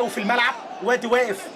قوي في الملعب، وادي واقف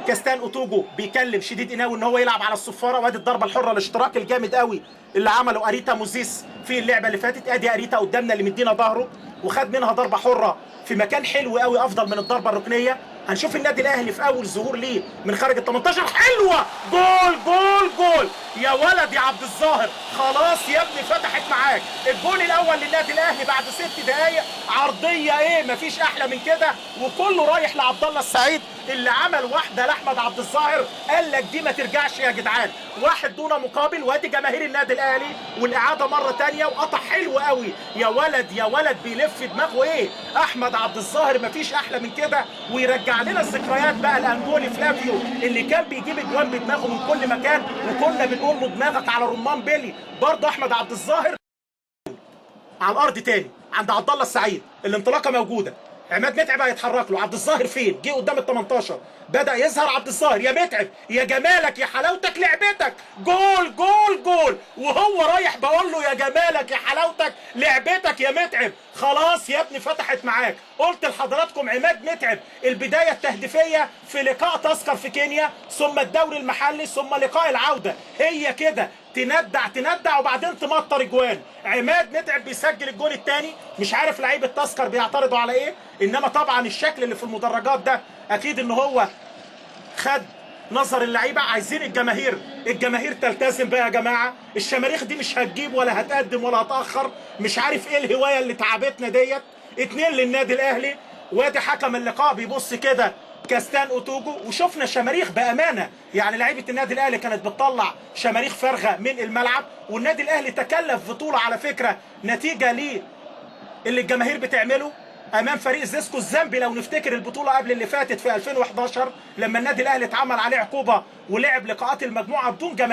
كاستان اوتوجو بيكلم شديد قناوي ان هو يلعب على الصفاره، وادي الضربه الحره الاشتراك الجامد قوي اللي عمله اريتا موزيس في اللعبه اللي فاتت. ادي اريتا قدامنا اللي مدينا ظهره وخد منها ضربه حره في مكان حلو قوي افضل من الضربه الركنيه. هنشوف النادي الاهلي في اول ظهور ليه من خارج ال 18. حلوه، جول جول جول يا ولد يا عبد الظاهر، خلاص يا ابني فتحت معاك. الجول الاول للنادي الاهلي بعد 6 دقائق، عرضيه ايه مفيش احلى من كده، وكله رايح لعبد الله السعيد اللي عمل واحده لاحمد عبد الظاهر قال لك دي ما ترجعش يا جدعان، واحد دون مقابل. وادي جماهير النادي الاهلي والاعاده مره ثانيه، وقطع حلو قوي يا ولد يا ولد، بيلف دماغه ايه احمد عبد الظاهر، مفيش احلى من كده. ويرجع لنا الذكريات بقى الانجولي فلافيو اللي كان بيجيب اجوان بدماغه من كل مكان، وكنا بنقول له دماغك على رمان بيلي. برضه احمد عبد الظاهر على الارض تاني عند عبد الله السعيد، الانطلاقه موجوده، عماد متعب هيتحرك له، عبد الظاهر فين؟ جه قدام ال 18 بدا يظهر عبد الظاهر، يا متعب يا جمالك يا حلاوتك لعبتك، جول جول جول، وهو رايح بقول له يا جمالك يا حلاوتك لعبتك يا متعب، خلاص يا ابني فتحت معاك. قلت لحضراتكم عماد متعب البدايه التهديفيه في لقاء تذكر في كينيا، ثم الدوري المحلي، ثم لقاء العوده، هي كده تندع تندع وبعدين تمطر اجوان. عماد متعب بيسجل الجون الثاني، مش عارف لعيبه تذكر بيعترضوا على ايه، انما طبعا الشكل اللي في المدرجات ده اكيد ان هو خد نظر اللعيبه. عايزين الجماهير تلتزم بقى يا جماعه، الشماريخ دي مش هتجيب ولا هتقدم ولا هتاخر، مش عارف ايه الهوايه اللي تعبتنا ديت. 2 للنادي الاهلي، وادي حكم اللقاء بيبص كده كاستان اوتوجو، وشفنا شماريخ بامانه، يعني لعيبه النادي الاهلي كانت بتطلع شماريخ فارغه من الملعب، والنادي الاهلي تكلف بطوله على فكره نتيجه ليه اللي الجماهير بتعمله امام فريق زيسكو الزامبي. لو نفتكر البطوله قبل اللي فاتت في 2011 لما النادي الاهلي اتعمل عليه عقوبه ولعب لقاءات المجموعه بدون جماهير.